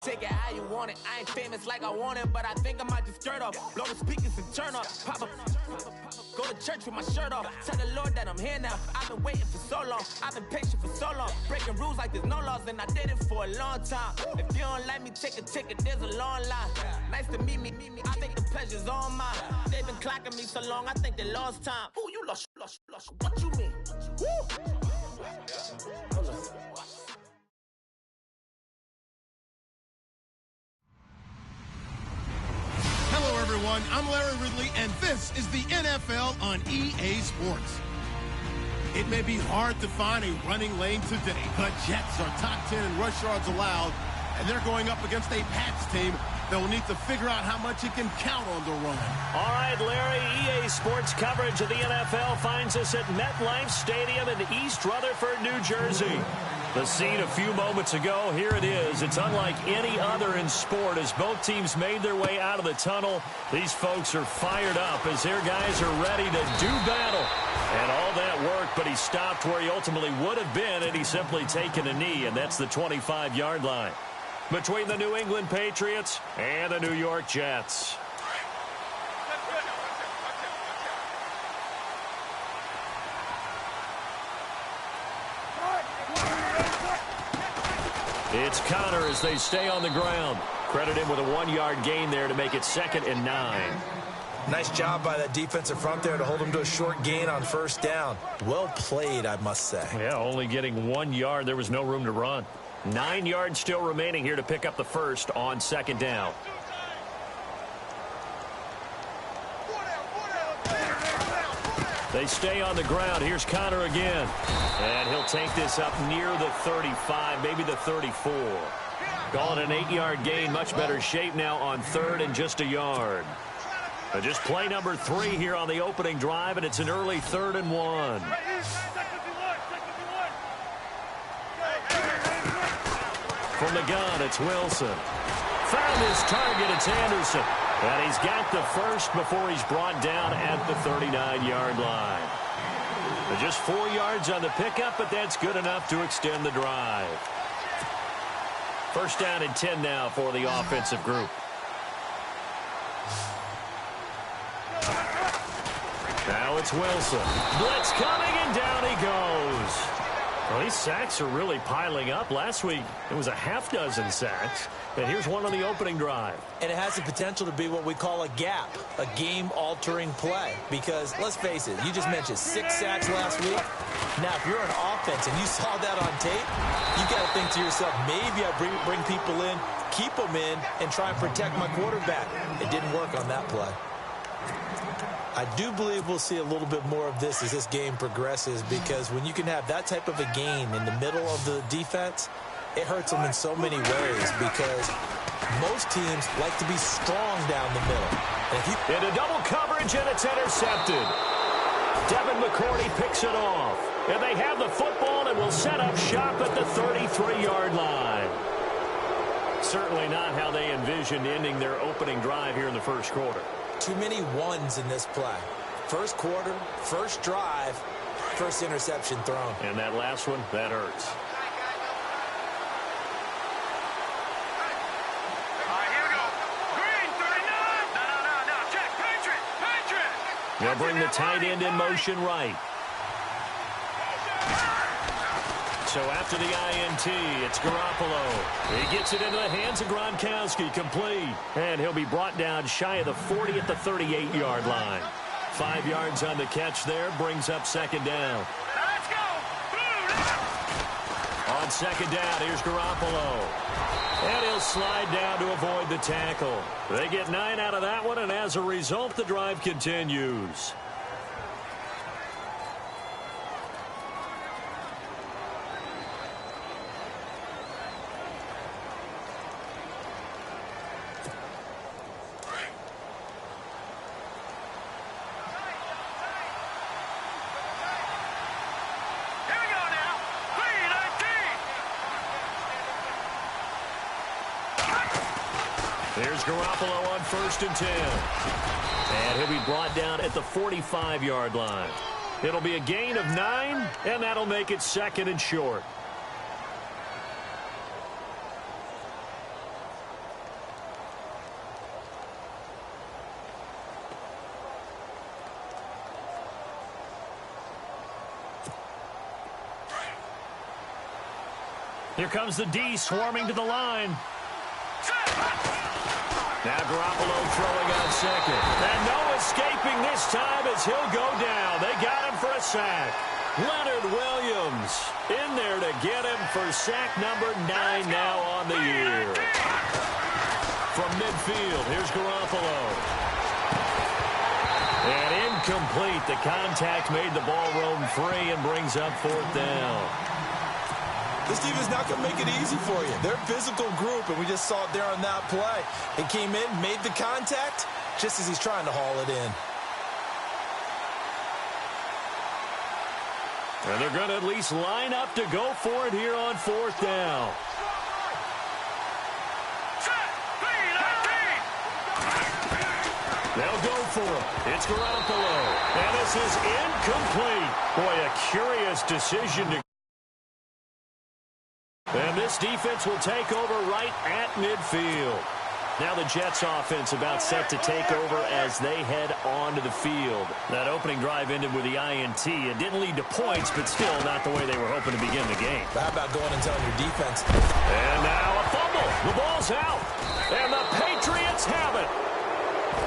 Take it how you want it. I ain't famous like I want it, but I think I might just stir off. Blow the speakers and turn up. Pop up. Go to church with my shirt off. Tell the Lord that I'm here now. I've been waiting for so long. I've been patient for so long. Breaking rules like there's no laws, and I did it for a long time. If you don't like me, take a ticket. There's a long line. Nice to meet me. I think the pleasure's all mine. They've been clocking me so long, I think they lost time. Ooh, you lost. What you mean? Woo! Hello, everyone. I'm Larry Ridley, and this is the NFL on EA Sports. It may be hard to find a running lane today, but Jets are top 10 in rush yards allowed, and they're going up against a Pats team that will need to figure out how much it can count on the run. All right, Larry, EA Sports coverage of the NFL finds us at MetLife Stadium in East Rutherford, New Jersey. The scene a few moments ago, here it is. It's unlike any other in sport as both teams made their way out of the tunnel. These folks are fired up as their guys are ready to do battle. And all that work, but he stopped where he ultimately would have been had he simply taken a knee, and that's the 25-yard line between the New England Patriots and the New York Jets. It's Connor as they stay on the ground. Credit him with a 1-yard gain there to make it 2nd and 9. Nice job by that defensive front there to hold him to a short gain on first down. Well played, I must say. Yeah, only getting 1 yard. There was no room to run. 9 yards still remaining here to pick up the first on 2nd down. They stay on the ground. Here's Connor again. And he'll take this up near the 35, maybe the 34. Call it an 8-yard gain. Much better shape now on 3rd and just a yard. Just play number 3 here on the opening drive, and it's an early 3rd and 1. From the gun, it's Wilson. Found his target, it's Anderson. And he's got the first before he's brought down at the 39-yard line. Just 4 yards on the pickup, but that's good enough to extend the drive. First down and 10 now for the offensive group. Now it's Wilson. Blitz coming, and down he goes. Well, these sacks are really piling up. Last week, it was a half dozen sacks. And here's one on the opening drive. And it has the potential to be what we call a gap, a game-altering play. Because, let's face it, you just mentioned 6 sacks last week. Now, if you're an offense and you saw that on tape, you got to think to yourself, maybe I bring people in, keep them in, and try and protect my quarterback. It didn't work on that play. I do believe we'll see a little bit more of this as this game progresses, because when you can have that type of a gain in the middle of the defense, it hurts them in so many ways, because most teams like to be strong down the middle. Into double coverage, and it's intercepted. Devin McCourty picks it off. And they have the football and will set up shop at the 33-yard line. Certainly not how they envisioned ending their opening drive here in the first quarter. Too many ones in this play. First quarter, first drive, first interception thrown. And that last one, that hurts. They'll bring the tight end in motion right. So after the INT, it's Garoppolo. He gets it into the hands of Gronkowski, complete. And he'll be brought down shy of the 40 at the 38-yard line. 5 yards on the catch there, brings up 2nd down. Let's go! On 2nd down, here's Garoppolo. And he'll slide down to avoid the tackle. They get 9 out of that one, and as a result, the drive continues. There's Garoppolo on 1st and 10. And he'll be brought down at the 45-yard line. It'll be a gain of 9, and that'll make it 2nd and short. Here comes the D swarming to the line. Now Garoppolo throwing on second. And no escaping this time as he'll go down. They got him for a sack. Leonard Williams in there to get him for sack number 9 now on the year. From midfield, here's Garoppolo. And incomplete. The contact made the ball roam free and brings up 4th down. This team is not going to make it easy for you. They're a physical group, and we just saw it there on that play. He came in, made the contact, just as he's trying to haul it in. And they're going to at least line up to go for it here on 4th down. They'll go for it. It's Garoppolo. And this is incomplete. Boy, a curious decision to... And this defense will take over right at midfield. Now the Jets offense about set to take over as they head onto the field. That opening drive ended with the INT. It didn't lead to points, but still not the way they were hoping to begin the game. How about going and telling your defense? And now a fumble. The ball's out. And the Patriots have it.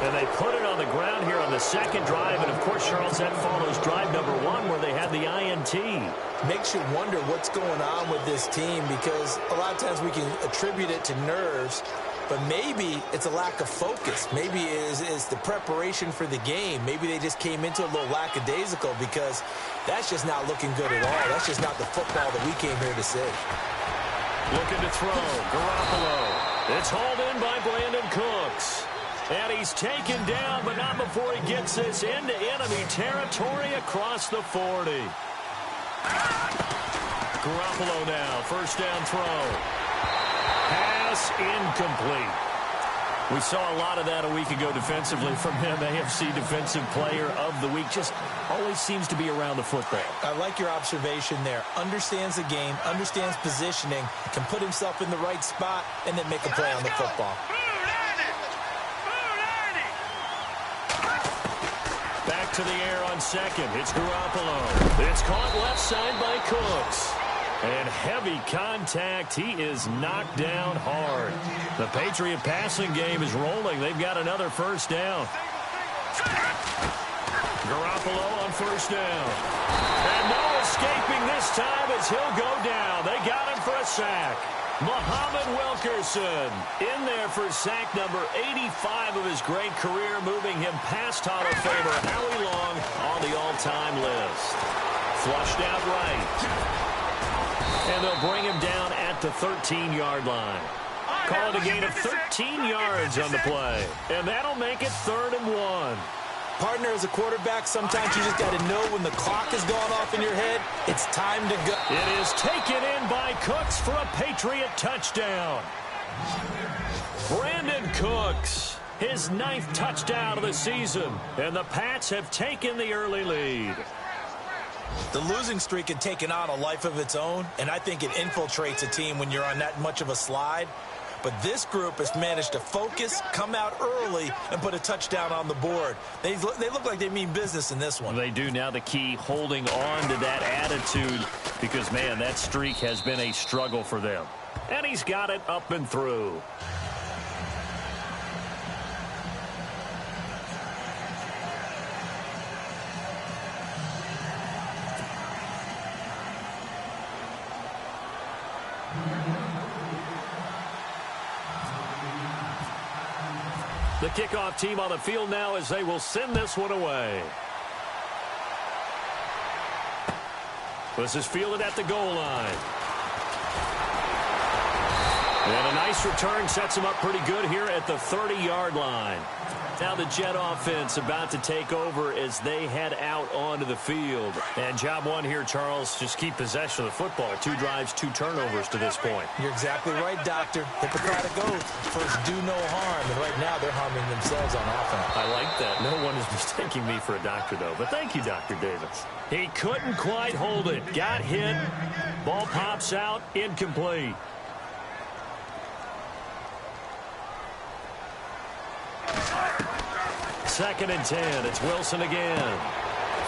And they put it on the ground here on the second drive. And, of course, Charles, that follows drive number 1 where they had the INT. Makes you wonder what's going on with this team because a lot of times we can attribute it to nerves, but maybe it's a lack of focus. Maybe it's the preparation for the game. Maybe they just came into a little lackadaisical because that's just not looking good at all. That's just not the football that we came here to see. Looking to throw. Garoppolo. It's hauled in by Brandon Cooks. And he's taken down, but not before he gets this into enemy territory across the 40. Garoppolo now, first down throw. Pass incomplete. We saw a lot of that a week ago defensively from him. AFC Defensive Player of the Week. Just always seems to be around the football. I like your observation there. Understands the game, understands positioning, can put himself in the right spot, and then make a play on the football. Back to the air on second. It's Garoppolo. It's caught left side by Cooks. And heavy contact. He is knocked down hard. The Patriot passing game is rolling. They've got another first down. Garoppolo on first down. And no escaping this time as he'll go down. They got him for a sack. Muhammad Wilkerson in there for sack number 85 of his great career, moving him past Hall of Famer Howie Long on the all-time list. Flushed out right. And they'll bring him down at the 13-yard line. Call it a gain of 13 yards on the play. And that'll make it 3rd and 1. Partner, as a quarterback, sometimes you just got to know when the clock is going off in your head, it's time to go. It is taken in by Cooks for a Patriot touchdown. Brandon Cooks, his 9th touchdown of the season, and the Pats have taken the early lead. The losing streak had taken on a life of its own, and I think it infiltrates a team when you're on that much of a slide. But this group has managed to focus, come out early, and put a touchdown on the board. They look like they mean business in this one. They do. Now the key, holding on to that attitude, because, man, that streak has been a struggle for them. And he's got it up and through. The kickoff team on the field now as they will send this one away. This is fielded at the goal line. And a nice return sets him up pretty good here at the 30-yard line. Now the Jet offense about to take over as they head out onto the field. And job one here, Charles, just keep possession of the football. 2 drives, 2 turnovers to this point. You're exactly right, Doctor. Hippocratic oath. First, do no harm. And right now, they're harming themselves on offense. I like that. No one is mistaking me for a doctor, though. But thank you, Dr. Davis. He couldn't quite hold it. Got hit. Ball pops out. Incomplete. Second and 10. It's Wilson again.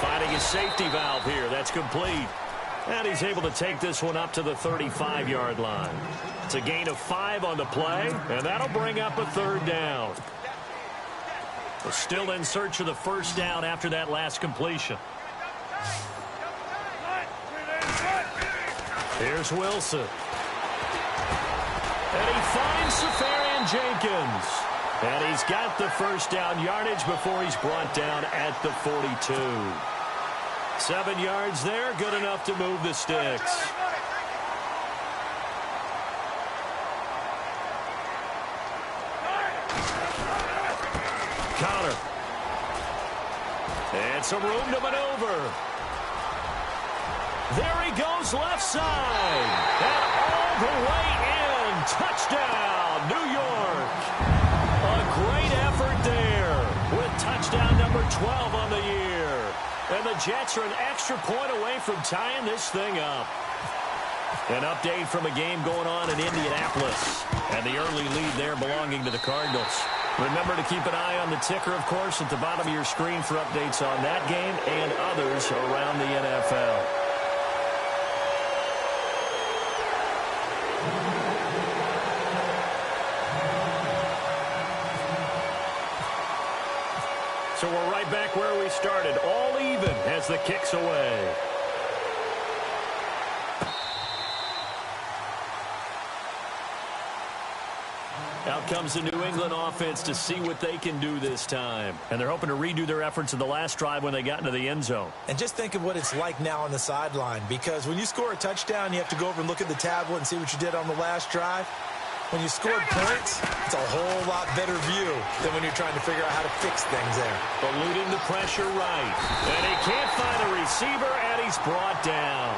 Finding his safety valve here. That's complete. And he's able to take this one up to the 35-yard line. It's a gain of 5 on the play, and that'll bring up a third down. We're still in search of the first down after that last completion. Here's Wilson. And he finds Safarian Jenkins. And he's got the first down yardage before he's brought down at the 42. 7 yards there, good enough to move the sticks. Connor. And some room to maneuver. There he goes left side. And all the way in. Touchdown, New York. A great effort there with touchdown number 12 on the year. And the Jets are an extra point away from tying this thing up. An update from a game going on in Indianapolis. And the early lead there belonging to the Cardinals. Remember to keep an eye on the ticker, of course, at the bottom of your screen for updates on that game and others around the NFL. So we're right back where we started, all even as the kick's away. Out comes the New England offense to see what they can do this time. And they're hoping to redo their efforts in the last drive when they got into the end zone. And just think of what it's like now on the sideline, because when you score a touchdown, you have to go over and look at the tablet and see what you did on the last drive. When you scored points, it's a whole lot better view than when you're trying to figure out how to fix things there. Eluding the pressure right. And he can't find a receiver, and he's brought down.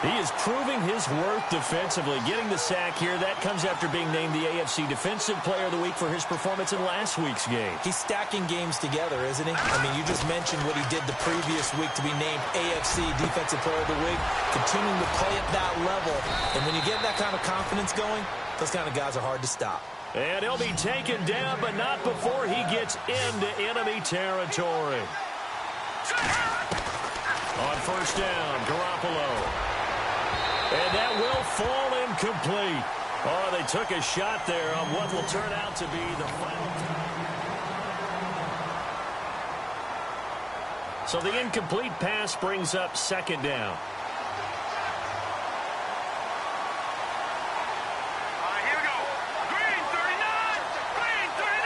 He is proving his worth defensively, getting the sack here. That comes after being named the AFC Defensive Player of the Week for his performance in last week's game. He's stacking games together, isn't he? I mean, you just mentioned what he did the previous week to be named AFC Defensive Player of the Week, continuing to play at that level. And when you get that kind of confidence going, those kind of guys are hard to stop. And he'll be taken down, but not before he gets into enemy territory. On first down, Garoppolo. And that will fall incomplete. Oh, they took a shot there on what will turn out to be the final. So the incomplete pass brings up second down. Here we go. Green 39. Green 39.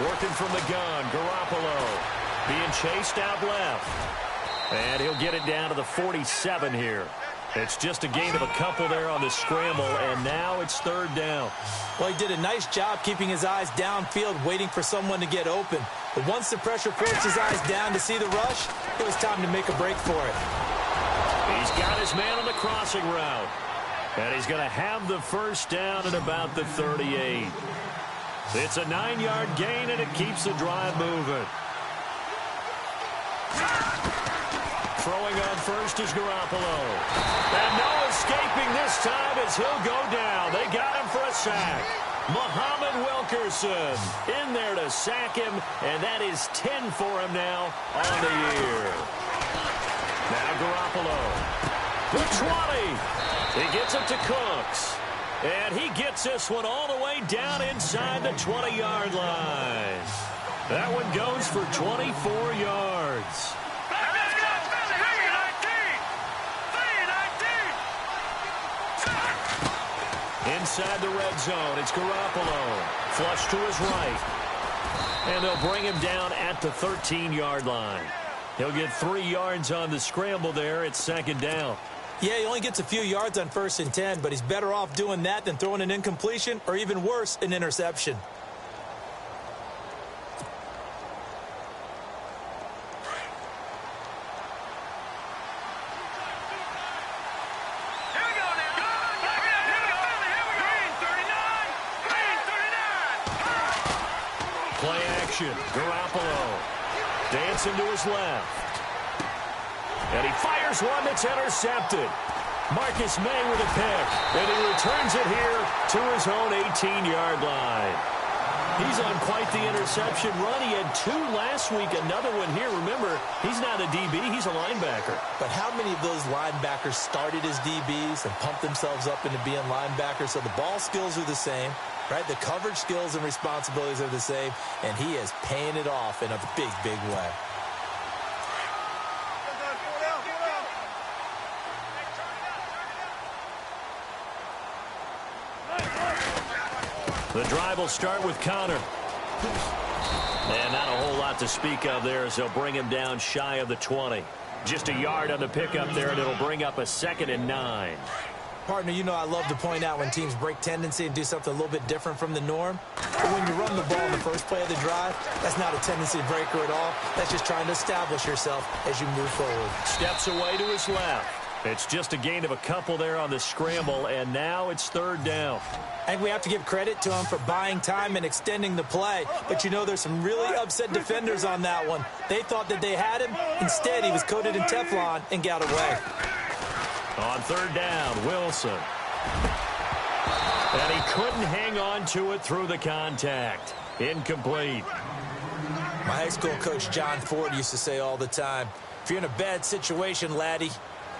Working from the gun, Garoppolo being chased out left. And he'll get it down to the 47 here. It's just a gain of a couple there on the scramble, and now it's third down. Well, he did a nice job keeping his eyes downfield, waiting for someone to get open. But once the pressure forced his eyes down to see the rush, it was time to make a break for it. He's got his man on the crossing route. And he's going to have the first down at about the 38. It's a 9-yard gain, and it keeps the drive moving. Throwing on first is Garoppolo. And no escaping this time as he'll go down. They got him for a sack. Muhammad Wilkerson in there to sack him, and that is 10 for him now on the year. Now Garoppolo. The 20. He gets it to Cooks. And he gets this one all the way down inside the 20-yard line. That one goes for 24 yards. Inside the red zone, it's Garoppolo. Flush to his right. And they'll bring him down at the 13-yard line. He'll get 3 yards on the scramble there. It's second down. Yeah, he only gets a few yards on 1st and 10, but he's better off doing that than throwing an incompletion or even worse, an interception. Play action. Garoppolo dancing to his left. And he fires one that's intercepted. Marcus May with a pick. And he returns it here to his own 18-yard line. He's on quite the interception run. He had 2 last week, another one here. Remember, he's not a DB, he's a linebacker. But how many of those linebackers started as DBs and pumped themselves up into being linebackers? So the ball skills are the same, right? The coverage skills and responsibilities are the same, and he is paying it off in a big, big way. The drive will start with Connor. And not a whole lot to speak of there as they'll bring him down shy of the 20. Just a yard on the pickup there, and it'll bring up a 2nd and 9. Partner, you know I love to point out when teams break tendency and do something a little bit different from the norm. But when you run the ball in the first play of the drive, that's not a tendency breaker at all. That's just trying to establish yourself as you move forward. Steps away to his left. It's just a gain of a couple there on the scramble, and now it's 3rd down. I think we have to give credit to him for buying time and extending the play. But, you know, there's some really upset defenders on that one. They thought that they had him. Instead, he was coated in Teflon and got away. On 3rd down, Wilson. And he couldn't hang on to it through the contact. Incomplete. My high school coach, John Ford, used to say all the time, if you're in a bad situation, laddie,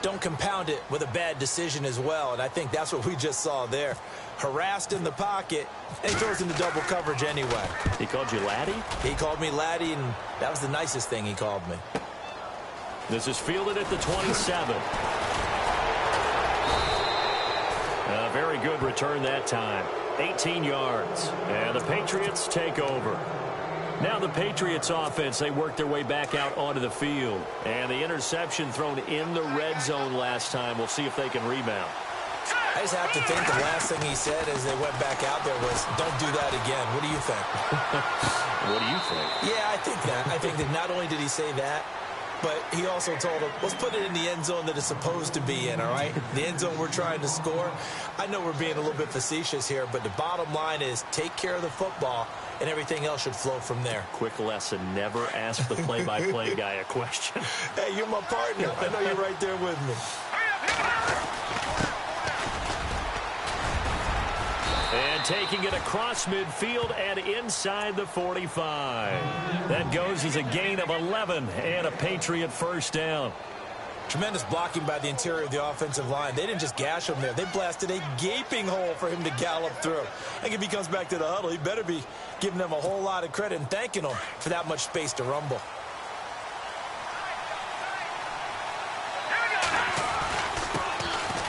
don't compound it with a bad decision as well. And I think that's what we just saw there. Harassed in the pocket, and he throws into double coverage anyway. He called you laddie? He called me laddie, and that was the nicest thing he called me. This is fielded at the 27. A very good return that time. 18 yards. And the Patriots take over. Now the Patriots offense, they work their way back out onto the field. And the interception thrown in the red zone last time. We'll see if they can rebound. I just have to think the last thing he said as they went back out there was, don't do that again. What do you think? What do you think? Yeah, I think that. I think that not only did he say that, but he also told him, let's put it in the end zone that it's supposed to be in, all right? The end zone we're trying to score. I know we're being a little bit facetious here, but the bottom line is take care of the football, and everything else should flow from there. Quick lesson, never ask the play-by-play guy a question. Hey, you're my partner. I know you're right there with me. And taking it across midfield and inside the 45. That goes as a gain of 11 and a Patriot 1st down. Tremendous blocking by the interior of the offensive line. They didn't just gash him there. They blasted a gaping hole for him to gallop through. I think if he comes back to the huddle, he better be giving them a whole lot of credit and thanking them for that much space to rumble.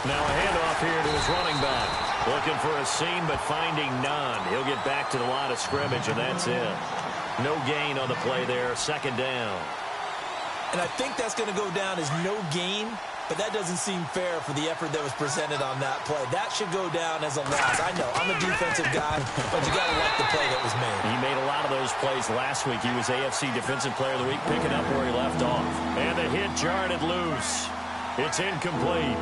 Now a handoff here to his running back. Looking for a seam, but finding none. He'll get back to the line of scrimmage, and that's it. No gain on the play there. 2nd down. And I think that's going to go down as no gain, but that doesn't seem fair for the effort that was presented on that play. That should go down as a loss. I know, I'm a defensive guy, but you got to like the play that was made. He made a lot of those plays last week. He was AFC Defensive Player of the Week, picking up where he left off. And the hit jarred it loose. It's incomplete.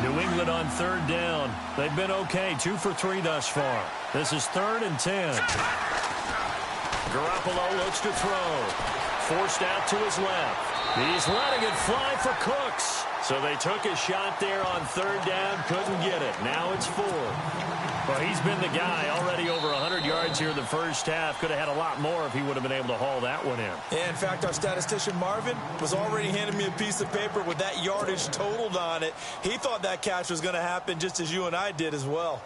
New England on 3rd down. They've been okay, 2 for 3 thus far. This is 3rd and 10. Garoppolo looks to throw. Forced out to his left. He's letting it fly for Cooks. So they took a shot there on 3rd down, couldn't get it. Now it's 4. Well, he's been the guy, already over 100 yards here in the first half. Could have had a lot more if he would have been able to haul that one in. Yeah, in fact, our statistician Marvin was already handing me a piece of paper with that yardage totaled on it. He thought that catch was going to happen just as you and I did as well.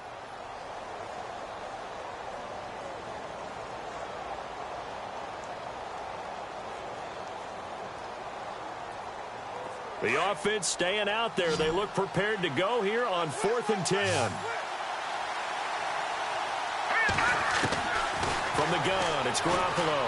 The offense staying out there. They look prepared to go here on 4th and 10. From the gun, it's Garoppolo.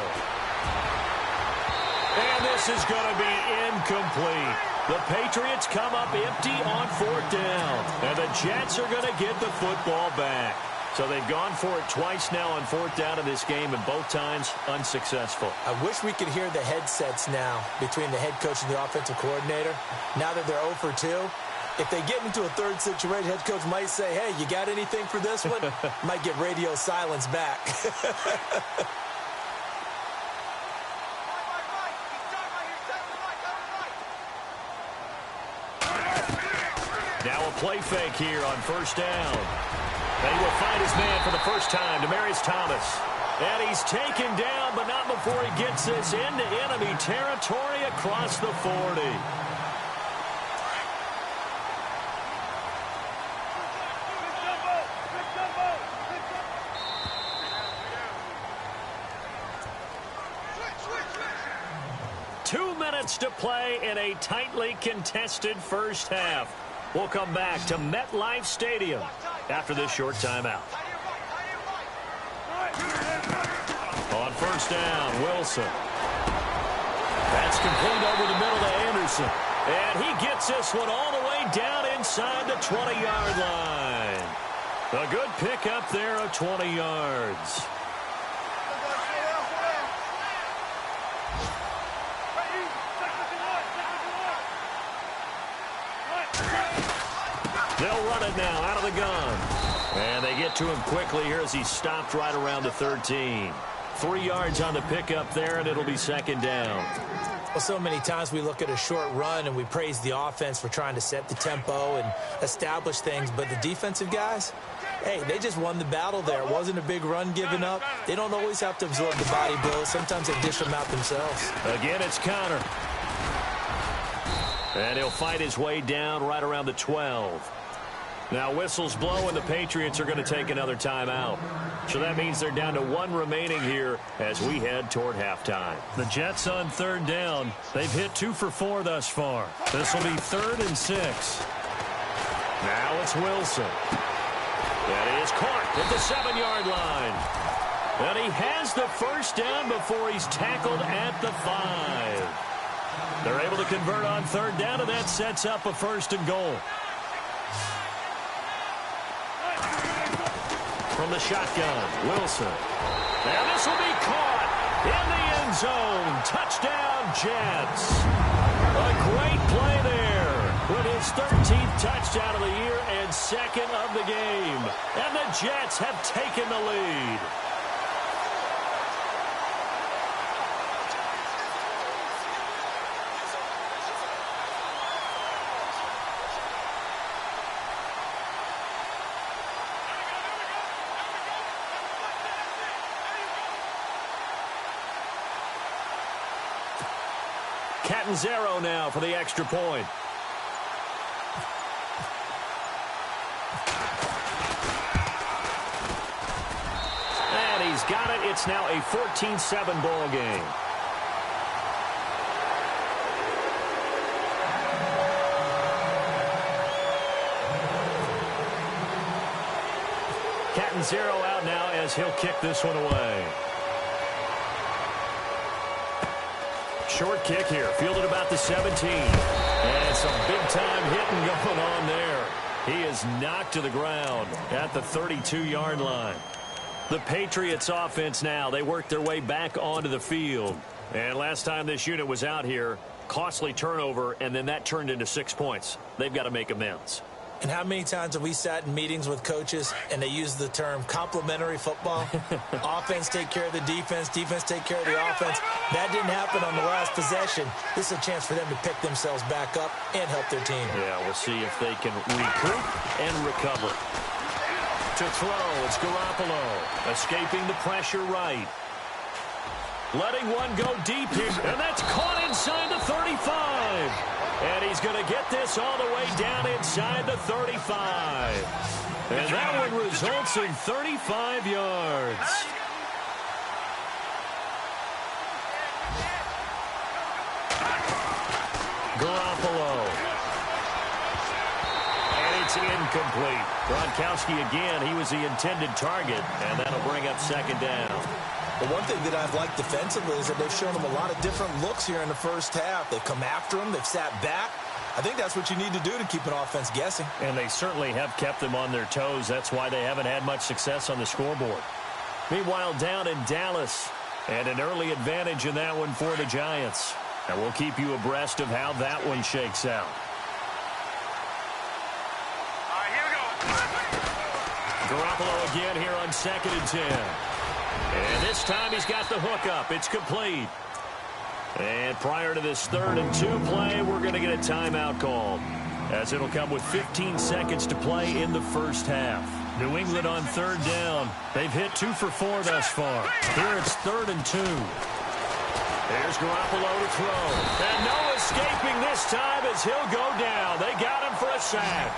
And this is going to be incomplete. The Patriots come up empty on 4th down. And the Jets are going to get the football back. So they've gone for it twice now on 4th down in this game, and both times unsuccessful. I wish we could hear the headsets now between the head coach and the offensive coordinator. Now that they're 0 for 2, if they get into a 3rd situation, head coach might say, hey, you got anything for this one? Might get radio silence back. Now a play fake here on 1st down. And he will find his man for the first time, Demaryius Thomas. And he's taken down, but not before he gets this into enemy territory across the 40. To play in a tightly contested first half. We'll come back to MetLife Stadium after this short timeout. On first down, Wilson. That's complete over the middle to Anderson. And he gets this one all the way down inside the 20-yard line. A good pickup there of 20 yards. They'll run it now out of the gun. And they get to him quickly here as he stopped right around the 13. 3 yards on the pickup there, and it'll be second down. Well, so many times we look at a short run and we praise the offense for trying to set the tempo and establish things. But the defensive guys, hey, they just won the battle there. It wasn't a big run given up. They don't always have to absorb the body blows. Sometimes they dish them out themselves. Again, it's Connor. And he'll fight his way down right around the 12. Now whistles blow and the Patriots are going to take another timeout. So that means they're down to 1 remaining here as we head toward halftime. The Jets on third down. They've hit 2 for 4 thus far. This will be 3rd and 6. Now it's Wilson. That is caught at the 7-yard line. And he has the first down before he's tackled at the 5. They're able to convert on third down, and that sets up a 1st and goal. From the shotgun, Wilson. And this will be caught in the end zone. Touchdown, Jets. A great play there with his 13th touchdown of the year and 2nd of the game. And the Jets have taken the lead. Catanzaro now for the extra point. And he's got it. It's now a 14-7 ball game. Catanzaro out now as he'll kick this one away. Short kick here, fielded about the 17. And some big-time hitting going on there. He is knocked to the ground at the 32-yard line. The Patriots offense now, they work their way back onto the field. And last time this unit was out here, costly turnover, and then that turned into 6 points. They've got to make amends. And how many times have we sat in meetings with coaches and they use the term complementary football? Offense take care of the defense, defense take care of the offense. That didn't happen on the last possession. This is a chance for them to pick themselves back up and help their team. Yeah, we'll see if they can recoup and recover. To throw, it's Garoppolo. Escaping the pressure right. Letting one go deep here, and that's caught inside the 35. And he's going to get this all the way down inside the 35. And that one results in 35 yards. Garoppolo. And it's incomplete. Gronkowski again, he was the intended target, and that'll bring up 2nd down. But one thing that I've liked defensively is that they've shown them a lot of different looks here in the first half. They've come after them. They've sat back. I think that's what you need to do to keep an offense guessing. And they certainly have kept them on their toes. That's why they haven't had much success on the scoreboard. Meanwhile, down in Dallas, and an early advantage in that one for the Giants. And we'll keep you abreast of how that one shakes out. All right, here we go. Garoppolo again here on 2nd and 10. And this time he's got the hook up. It's complete. And prior to this 3rd and 2 play, we're going to get a timeout called, as it'll come with 15 seconds to play in the first half. New England on third down. They've hit 2 for 4 thus far. Here it's 3rd and 2. There's Garoppolo to throw. And no escaping this time as he'll go down. They got him for a sack.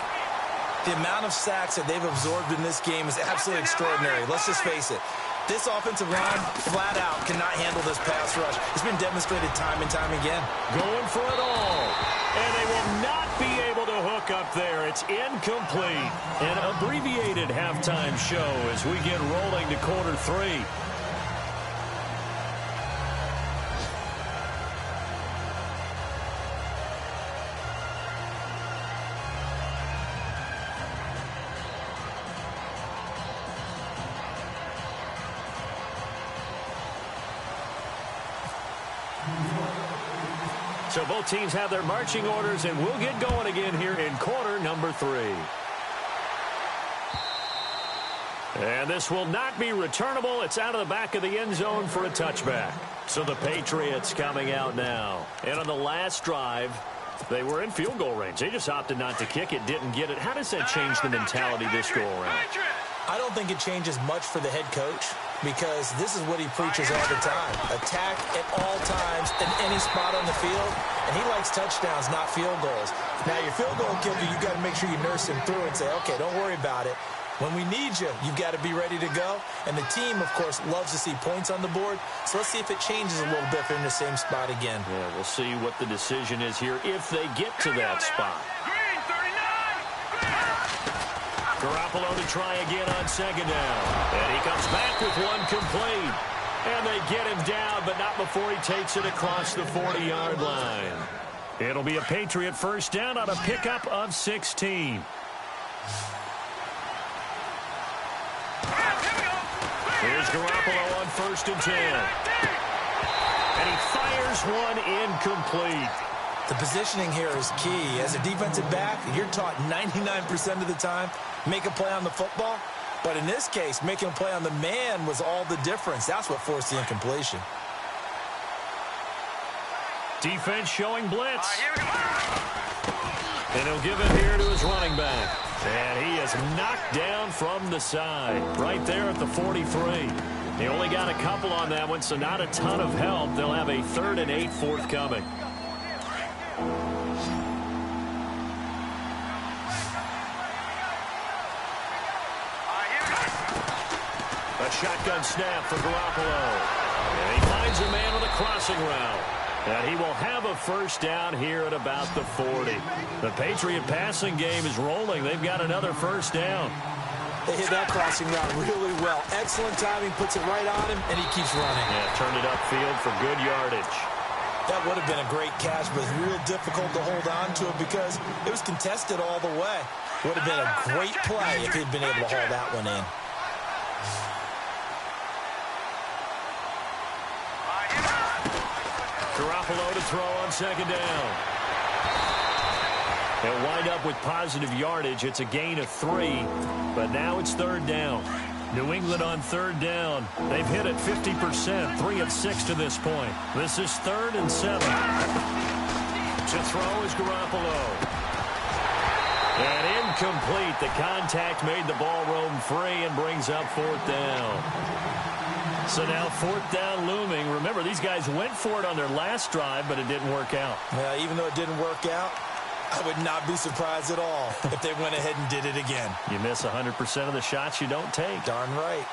The amount of sacks that they've absorbed in this game is absolutely extraordinary. Let's just face it. This offensive line, flat out, cannot handle this pass rush. It's been demonstrated time and time again. Going for it all. And they will not be able to hook up there. It's incomplete. An abbreviated halftime show as we get rolling to quarter 3. So both teams have their marching orders, and we'll get going again here in quarter number 3. And this will not be returnable. It's out of the back of the end zone for a touchback. So the Patriots coming out now. And on the last drive, they were in field goal range. They just opted not to kick it, didn't get it. How does that change the mentality this go around? I don't think it changes much for the head coach, because this is what he preaches all the time. Attack at all times in any spot on the field, and he likes touchdowns, not field goals. Now, your field goal kicker, you've got to make sure you nurse him through and say, okay, don't worry about it. When we need you, you've got to be ready to go. And the team, of course, loves to see points on the board. So let's see if it changes a little bit if they're in the same spot again. Yeah, we'll see what the decision is here if they get to that spot. Garoppolo to try again on second down. And he comes back with one complete. And they get him down, but not before he takes it across the 40-yard line. It'll be a Patriot first down on a pickup of 16. Here's Garoppolo on 1st and 10. And he fires one incomplete. The positioning here is key. As a defensive back, you're taught 99% of the time, make a play on the football. But in this case, making a play on the man was all the difference. That's what forced the incompletion. Defense showing blitz. And he'll give it here to his running back. And he is knocked down from the side, right there at the 43. He only got a couple on that one, so not a ton of help. They'll have a 3rd and 8 forthcoming. A shotgun snap for Garoppolo. And he finds a man on the crossing route. And he will have a first down here at about the 40. The Patriot passing game is rolling. They've got another first down. They hit that crossing route really well. Excellent timing, puts it right on him, and he keeps running. Yeah, turned it upfield for good yardage. That would have been a great catch, but it's real difficult to hold on to it because it was contested all the way. Would have been a great play if he'd been able to haul that one in. Garoppolo to throw on second down. They'll wind up with positive yardage. It's a gain of 3, but now it's 3rd down. New England on 3rd down. They've hit it 50%, 3 of 6 to this point. This is 3rd and 7. To throw is Garoppolo. And incomplete. The contact made the ball roam free and brings up 4th down. So now 4th down looming. Remember, these guys went for it on their last drive, but it didn't work out. Yeah, even though it didn't work out, I would not be surprised at all if they went ahead and did it again. You miss 100% of the shots you don't take. Darn right.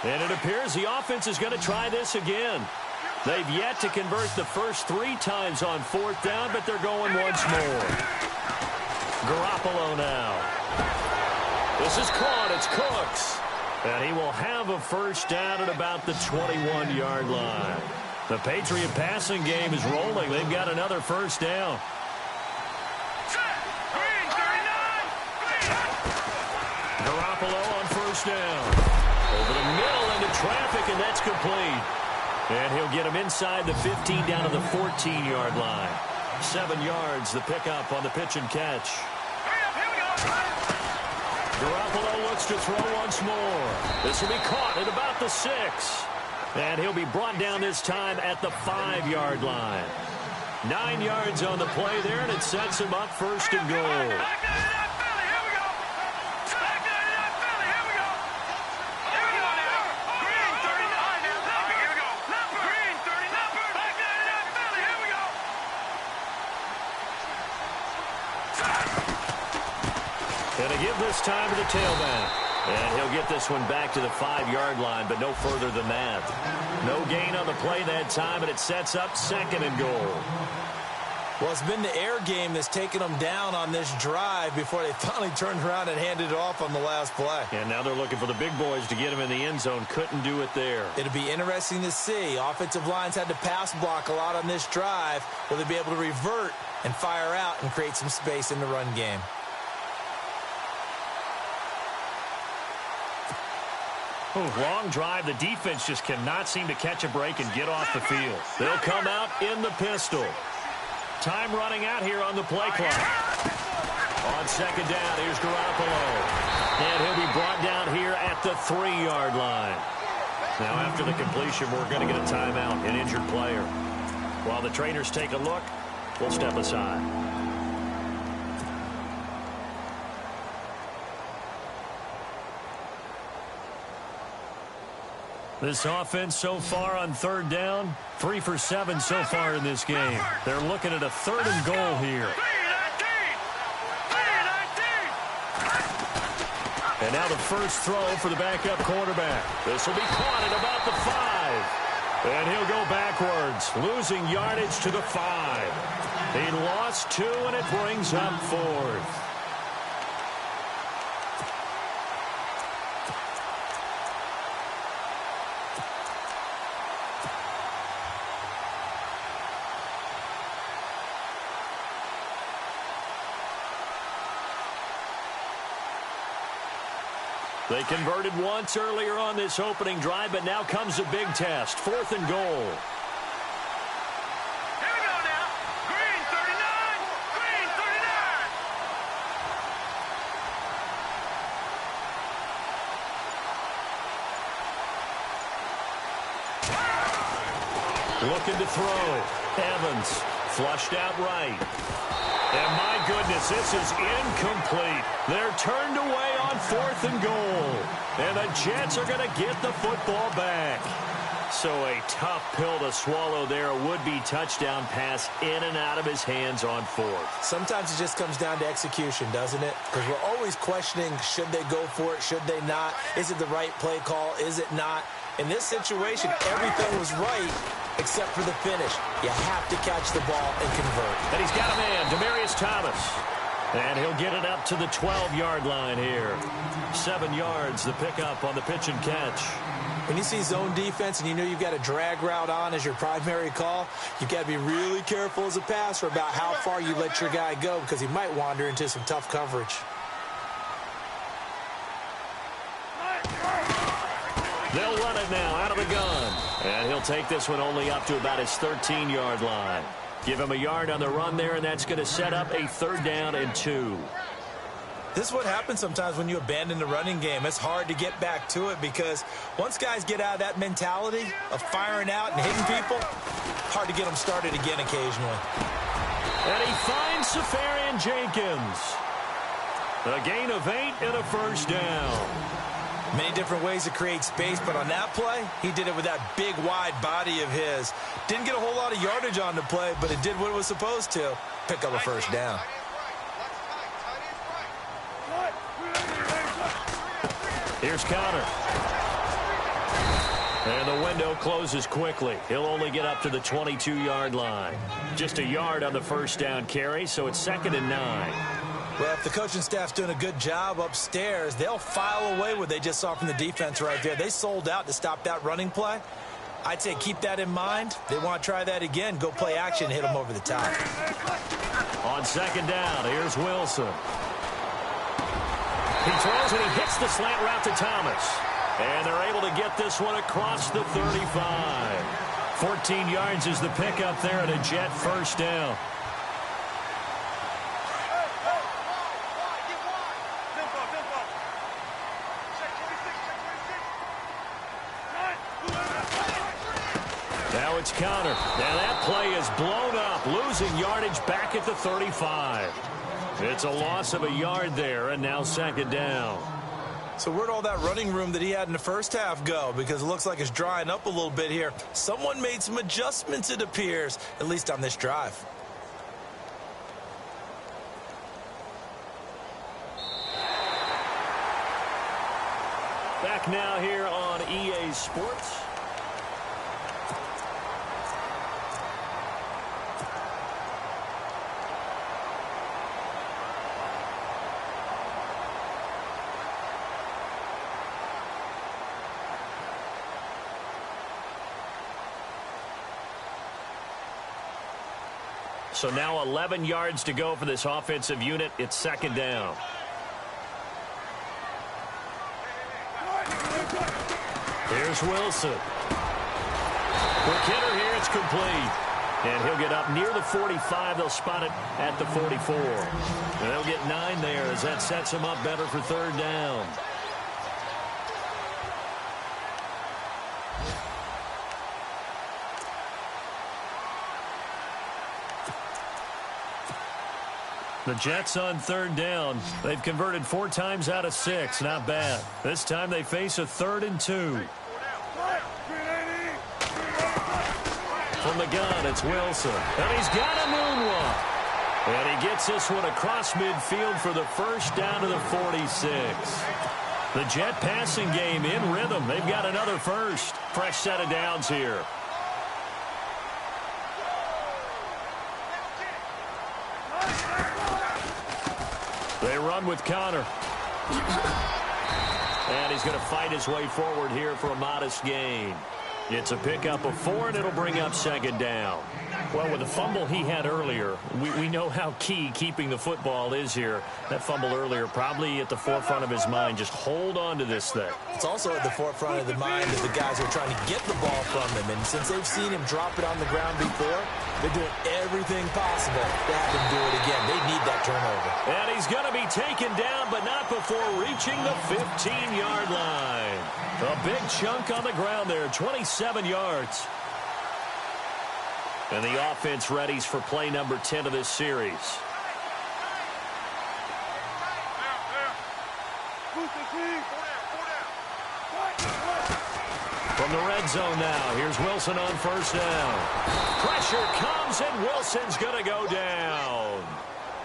And it appears the offense is going to try this again. They've yet to convert the first 3 times on 4th down, but they're going once more. Garoppolo now. This is caught. It's Cooks. And he will have a first down at about the 21-yard line. The Patriot passing game is rolling. They've got another first down. Garoppolo on first down. Over the middle into traffic, and that's complete. And he'll get him inside the 15 down to the 14-yard line. 7 yards, the pickup on the pitch and catch. Garoppolo looks to throw once more. This will be caught at about the 6. And he'll be brought down this time at the 5-yard line. 9 yards on the play there, and it sets him up first and goal. Going to give this time to the tailback. And he'll get this one back to the 5-yard line, but no further than that. No gain on the play that time, and it sets up second and goal. Well, it's been the air game that's taken them down on this drive before they finally turned around and handed it off on the last play. And now they're looking for the big boys to get him in the end zone. Couldn't do it there. It'll be interesting to see. Offensive lines had to pass block a lot on this drive. Will they be able to revert and fire out and create some space in the run game? Long drive. The defense just cannot seem to catch a break and get off the field. They'll come out in the pistol. Time running out here on the play clock. On second down, here's Garoppolo. And he'll be brought down here at the 3-yard line. Now, after the completion, we're going to get a timeout, an injured player. While the trainers take a look, we'll step aside. This offense so far on third down, 3 for 7 so far in this game. They're looking at a 3rd and goal here. And now the first throw for the backup quarterback. This will be caught at about the 5. And he'll go backwards, losing yardage to the 5. He lost 2, and it brings up 4th. They converted once earlier on this opening drive, but now comes a big test. 4th and goal. Here we go now. Green 39. Green 39. Looking to throw. Evans flushed out right. And my goodness, this is incomplete. They're turned away on 4th and goal. And the Jets are going to get the football back. So a tough pill to swallow there. A would-be touchdown pass in and out of his hands on 4th. Sometimes it just comes down to execution, doesn't it? Because we're always questioning, should they go for it, should they not? Is it the right play call, is it not? In this situation, everything was right except for the finish. You have to catch the ball and convert. And he's got a man, Demaryius Thomas. And he'll get it up to the 12-yard line here. 7 yards, the pickup on the pitch and catch. When you see zone defense and you know you've got a drag route on as your primary call, you've got to be really careful as a passer about how far you let your guy go because he might wander into some tough coverage. They'll run it now out of the gun. And he'll take this one only up to about his 13-yard line. Give him a yard on the run there, and that's going to set up a 3rd down and 2. This is what happens sometimes when you abandon the running game. It's hard to get back to it because once guys get out of that mentality of firing out and hitting people, hard to get them started again occasionally. And he finds Safarian Jenkins. A gain of 8 and a 1st down. Many different ways to create space, but on that play, he did it with that big, wide body of his. Didn't get a whole lot of yardage on the play, but it did what it was supposed to. Pick up a 1st down. Here's Connor. And the window closes quickly. He'll only get up to the 22-yard line. Just a yard on the 1st down carry, so it's 2nd and 9. Well, if the coaching staff's doing a good job upstairs, they'll file away what they just saw from the defense right there. They sold out to stop that running play. I'd say keep that in mind. They want to try that again. Go play action, hit them over the top. On 2nd down, here's Wilson. He throws and he hits the slant route to Thomas. And they're able to get this one across the 35. 14 yards is the pickup there at a Jet 1st down. Now it's counter. Now that play is blown up, losing yardage back at the 35. It's a loss of a yard there, and now second down. So where'd all that running room that he had in the first half go? Because it looks like it's drying up a little bit here. Someone made some adjustments, it appears, at least on this drive. Back now here on EA Sports. So now 11 yards to go for this offensive unit. It's second down. Here's Wilson. Quick hitter here. It's complete. And he'll get up near the 45. They'll spot it at the 44. And they'll get 9 there as that sets them up better for third down. The Jets on third down. They've converted 4 times out of 6. Not bad. This time they face a 3rd and 2. From the gun, it's Wilson. And he's got a moonwalk. And he gets this one across midfield for the first down to the 46. The Jet passing game in rhythm. They've got another first. Fresh set of downs here. They run with Connor. And he's going to fight his way forward here for a modest gain. It's a pickup of 4, and it'll bring up second down. Well, with the fumble he had earlier, we know how key keeping the football is here. That fumble earlier probably at the forefront of his mind. Just hold on to this thing. It's also at the forefront of the mind of the guys who are trying to get the ball from him. And since they've seen him drop it on the ground before, they're doing everything possible to have him do it again. They need that turnover. And he's going to be taken down, but not before reaching the 15-yard line. A big chunk on the ground there, 27 yards. And the offense readies for play number 10 of this series. From the red zone now, here's Wilson on first down. Pressure comes, and Wilson's going to go down.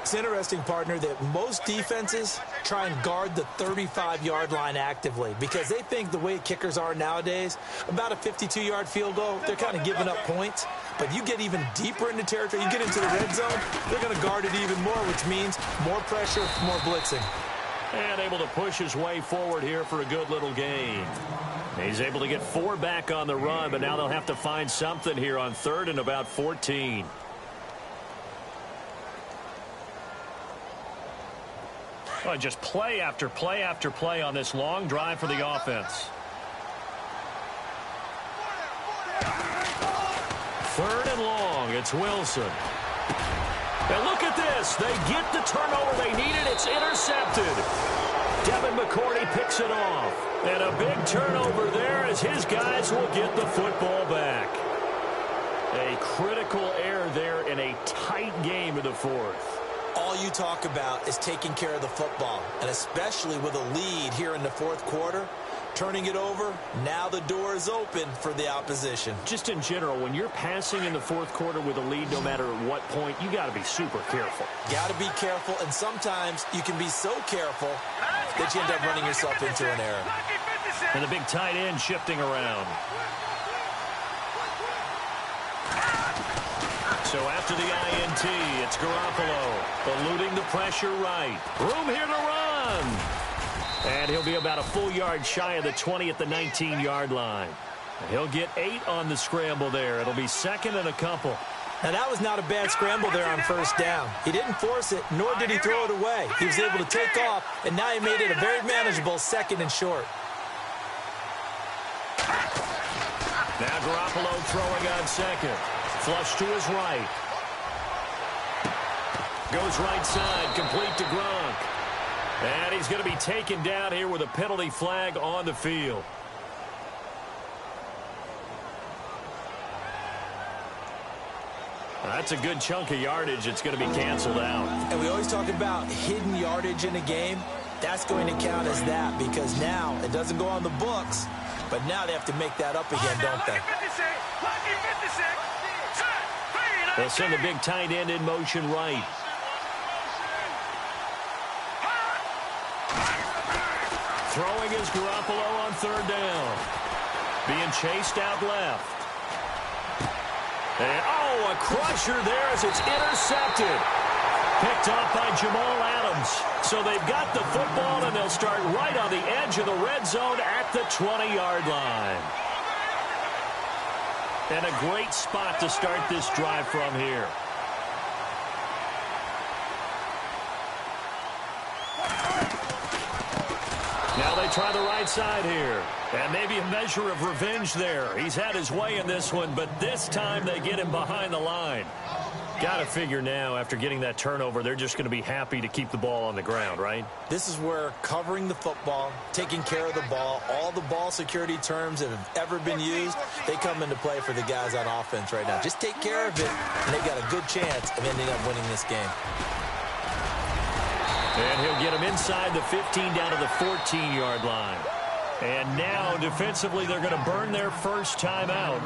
It's interesting, partner, that most defenses try and guard the 35-yard line actively because they think the way kickers are nowadays, about a 52-yard field goal, they're kind of giving up points. But you get even deeper into territory, you get into the red zone, they're going to guard it even more, which means more pressure, more blitzing. And able to push his way forward here for a good little gain. He's able to get 4 back on the run, but now they'll have to find something here on 3rd and about 14. Oh, just play after play after play on this long drive for the offense. 3rd and long. It's Wilson. And look at this. They get the turnover they needed. It's intercepted. Devin McCourty picks it off. And a big turnover there as his guys will get the football back. A critical error there in a tight game in the 4th. All you talk about is taking care of the football, and especially with a lead here in the 4th quarter, turning it over, now the door is open for the opposition. Just in general, when you're passing in the 4th quarter with a lead, no matter at what point, you got to be super careful. Got to be careful, and sometimes you can be so careful that you end up running yourself into an error. And the big tight end shifting around. So after the INT, it's Garoppolo eluding the pressure right. Room here to run. And he'll be about a full yard shy of the 20 at the 19-yard line. He'll get 8 on the scramble there. It'll be 2nd and a couple. Now, that was not a bad scramble there on first down. He didn't force it, nor did he throw it away. He was able to take off, and now he made it a very manageable 2nd and short. Now Garoppolo throwing on 2nd. Flush to his right. Goes right side, complete to Gronk. And he's going to be taken down here with a penalty flag on the field. That's a good chunk of yardage. It's going to be canceled out. And we always talk about hidden yardage in a game. That's going to count as that because now it doesn't go on the books, but now they have to make that up again, don't they? They'll send the big tight end in motion right. Throwing is Garoppolo on third down. Being chased out left. And, oh, a crusher there as it's intercepted. Picked off by Jamal Adams. So they've got the football, and they'll start right on the edge of the red zone at the 20-yard line. And a great spot to start this drive from here. Now they try the right side here. And maybe a measure of revenge there. He's had his way in this one, but this time they get him behind the line. Got to figure now, after getting that turnover, they're just going to be happy to keep the ball on the ground, right? This is where covering the football, taking care of the ball, all the ball security terms that have ever been used, they come into play for the guys on offense right now. Just take care of it, and they've got a good chance of ending up winning this game. And he'll get him inside the 15 down to the 14-yard line. And now, defensively, they're going to burn their first timeout.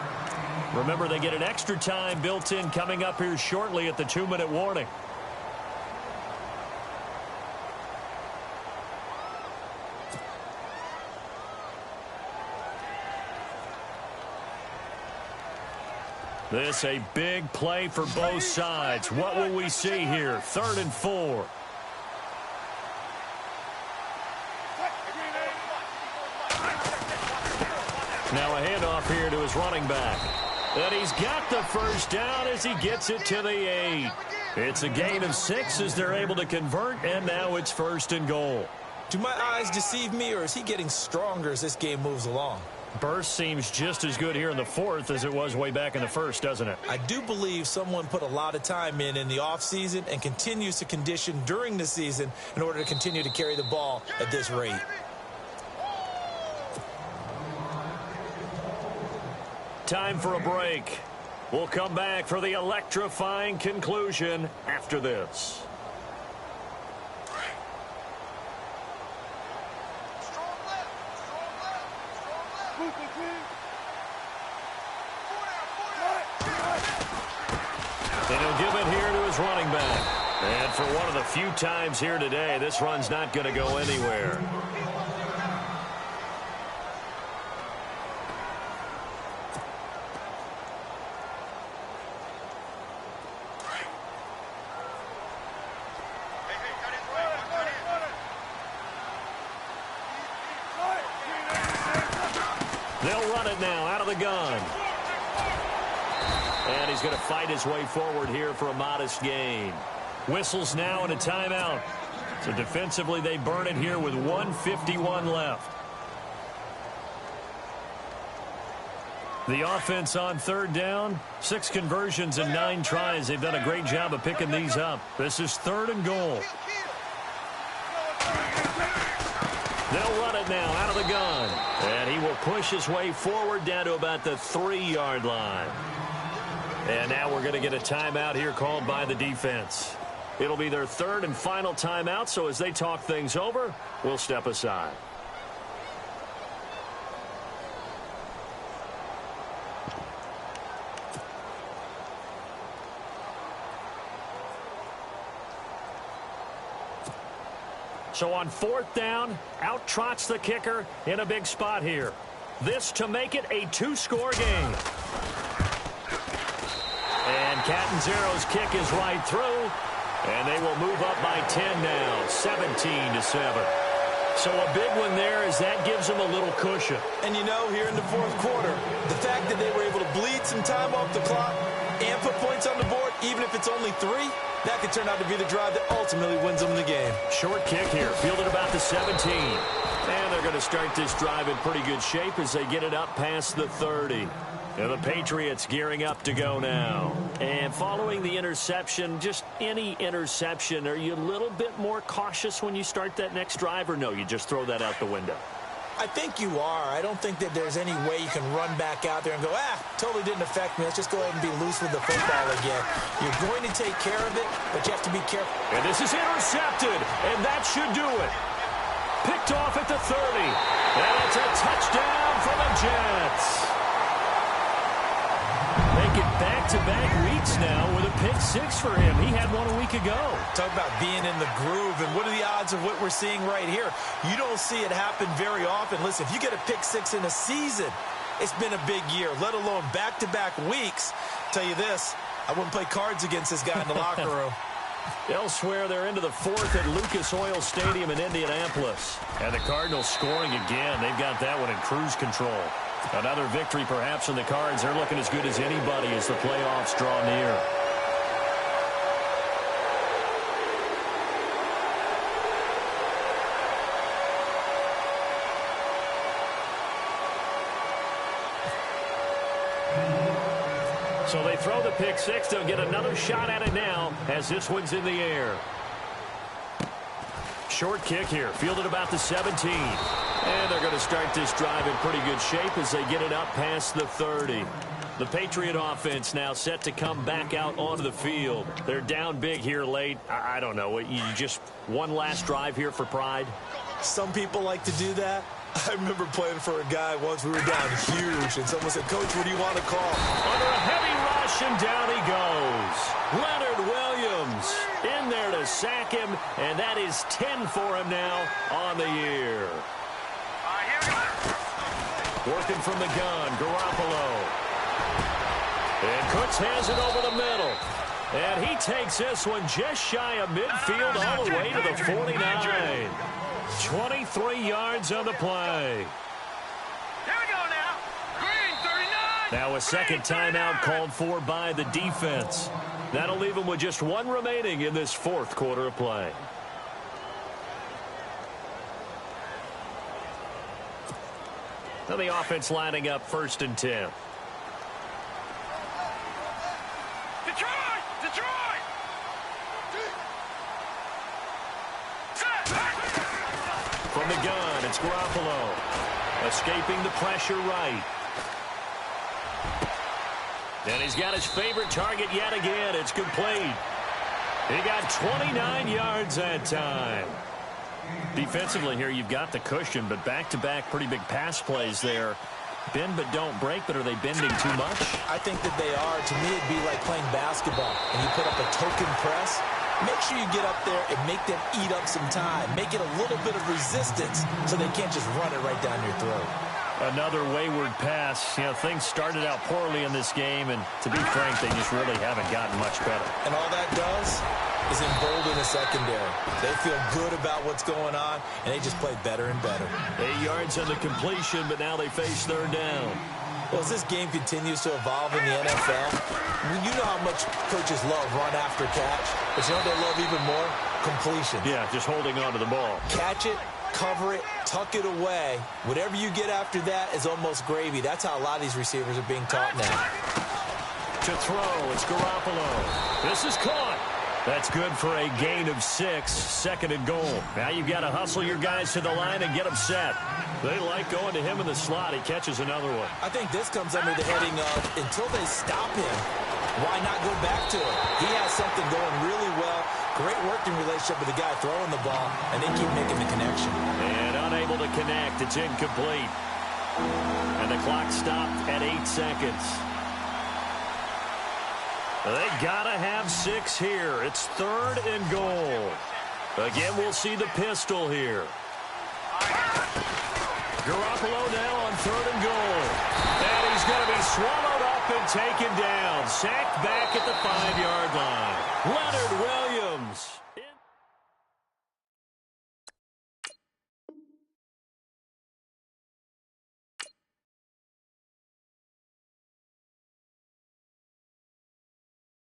Remember, they get an extra time built in coming up here shortly at the 2-minute warning. This a big play for both sides. What will we see here? 3rd and 4. Now a handoff here to his running back. And he's got the first down as he gets it to the 8. It's a gain of 6 as they're able to convert, and now it's 1st and goal. Do my eyes deceive me, or is he getting stronger as this game moves along? Burst seems just as good here in the 4th as it was way back in the 1st, doesn't it? I do believe someone put a lot of time in the offseason and continues to condition during the season in order to continue to carry the ball at this rate. Time for a break. We'll come back for the electrifying conclusion after this. And he'll give it here to his running back. And for one of the few times here today, this run's not going to go anywhere. They'll run it now out of the gun. And he's going to fight his way forward here for a modest gain. Whistles now and a timeout. So defensively, they burn it here with 1:51 left. The offense on 3rd down, 6 conversions and 9 tries. They've done a great job of picking these up. This is 3rd and goal. They'll run it now out of the gun. And he will push his way forward down to about the 3-yard line. And now we're going to get a timeout here called by the defense. It'll be their 3rd and final timeout, so as they talk things over, we'll step aside. So on 4th down, out trots the kicker in a big spot here. This to make it a 2-score game. And Catanzero's kick is right through, and they will move up by 10 now, 17-7. So a big one there as that gives them a little cushion. And you know, here in the 4th quarter, the fact that they were able to bleed some time off the clock and put points on the board, even if it's only 3, that could turn out to be the drive that ultimately wins them the game. Short kick here, fielded about the 17. And they're going to start this drive in pretty good shape as they get it up past the 30. And the Patriots gearing up to go now. And following the interception, just any interception, are you a little bit more cautious when you start that next drive, or no, you just throw that out the window? I think you are. I don't think that there's any way you can run back out there and go, totally didn't affect me. Let's just go ahead and be loose with the football again. You're going to take care of it, but you have to be careful. And this is intercepted, and that should do it. Picked off at the 30. And it's a touchdown for the Jets. Make it back-to-back weeks now with a pick six for him. He had one a week ago. Talk about being in the groove, and what are the odds of what we're seeing right here? You don't see it happen very often. Listen, if you get a pick six in a season, it's been a big year, let alone back-to-back weeks. Tell you this, I wouldn't play cards against this guy in the locker room. Elsewhere, they're into the fourth at Lucas Oil Stadium in Indianapolis. And the Cardinals scoring again. They've got that one in cruise control. Another victory perhaps in the Cards. They're looking as good as anybody as the playoffs draw near. So they throw the pick six. They'll get another shot at it now as this one's in the air. Short kick here, fielded about the 17. And they're going to start this drive in pretty good shape as they get it up past the 30. The Patriot offense now set to come back out onto the field. They're down big here late. I don't know. You just one last drive here for pride? Some people like to do that. I remember playing for a guy once. We were down huge, and someone said, "Coach, what do you want to call?" Under a heavy rush, and down he goes. Leonard Williams in there to sack him, and that is 10 for him now on the year. Working from the gun, Garoppolo. And Cooks has it over the middle. And he takes this one just shy of midfield all the way to the 49. 23 yards on the play. Here we go now. Green 39. Now a second timeout called for by the defense. That'll leave them with just one remaining in this fourth quarter of play. Now the offense lining up 1st and 10. Detroit! From the gun, it's Garoppolo. Escaping the pressure right. And he's got his favorite target yet again. It's complete. He got 29 yards that time. Defensively here, you've got the cushion, but back-to-back pretty big pass plays there. Bend but don't break, but are they bending too much? I think that they are. To me, it'd be like playing basketball, and you put up a token press. Make sure you get up there and make them eat up some time. Make it a little bit of resistance so they can't just run it right down your throat. Another wayward pass. You know, things started out poorly in this game, and to be frank, they just really haven't gotten much better. And all that does is embolden the secondary. They feel good about what's going on, and they just play better and better. 8 yards on the completion, but now they face third down. Well, as this game continues to evolve in the NFL, you know how much coaches love run after catch, but you know what they love even more? Completion. Yeah, just holding on to the ball. Catch it, cover it, tuck it away. Whatever you get after that is almost gravy. That's how a lot of these receivers are being taught now. To throw, it's Garoppolo. This is caught. That's good for a gain of 6, 2nd and goal. Now you've got to hustle your guys to the line and get them set. They like going to him in the slot. He catches another one. I think this comes under the heading of, until they stop him, why not go back to it? He has something going really well. Great working relationship with the guy throwing the ball, and they keep making the connection. And unable to connect. It's incomplete. And the clock stopped at 8 seconds. They gotta have 6 here. It's 3rd and goal. Again, we'll see the pistol here. Garoppolo now on 3rd and goal. And he's going to be swallowed up and taken down. Sacked back at the 5-yard line. Leonard Williams.